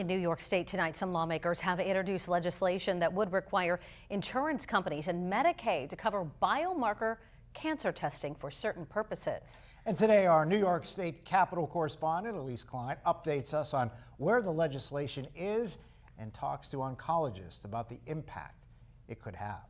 In New York State tonight, some lawmakers have introduced legislation that would require insurance companies and Medicaid to cover biomarker cancer testing for certain purposes. And today, our New York State Capitol correspondent, Elise Klein, updates us on where the legislation is and talks to oncologists about the impact it could have.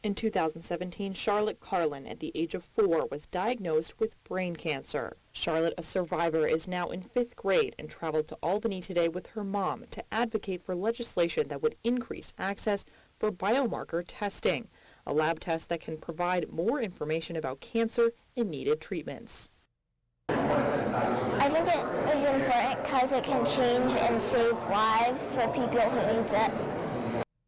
In 2017, Charlotte Carlin, at the age of 4, was diagnosed with brain cancer. Charlotte, a survivor, is now in 5th grade and traveled to Albany today with her mom to advocate for legislation that would increase access for biomarker testing, a lab test that can provide more information about cancer and needed treatments. I think it is important because it can change and save lives for people who use it.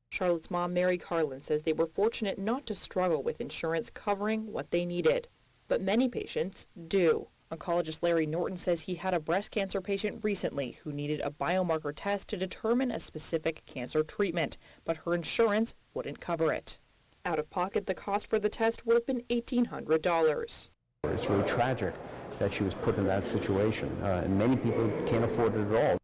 Charlotte's mom, Mary Carlin, says they were fortunate not to struggle with insurance covering what they needed. But many patients do. Oncologist Larry Norton says he had a breast cancer patient recently who needed a biomarker test to determine a specific cancer treatment, but her insurance wouldn't cover it. Out of pocket, the cost for the test would have been $1,800. It's really tragic that she was put in that situation, and many people can't afford it at all.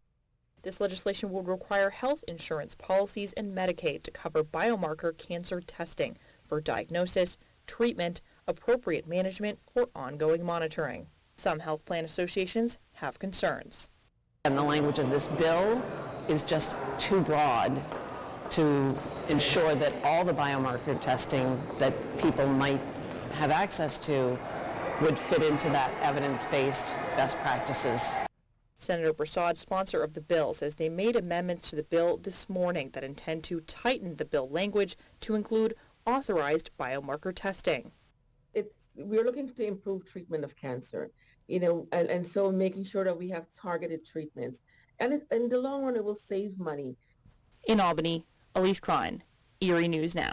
This legislation will require health insurance policies and Medicaid to cover biomarker cancer testing for diagnosis, treatment, appropriate management, or ongoing monitoring. Some health plan associations have concerns. And the language of this bill is just too broad to ensure that all the biomarker testing that people might have access to would fit into that evidence-based best practices. Senator Prasad, sponsor of the bill, says they made amendments to the bill this morning that intend to tighten the bill language to include authorized biomarker testing. We're looking to improve treatment of cancer, and so making sure that we have targeted treatments. And in the long run, it will save money. In Albany, Elise Klein, Erie News Now.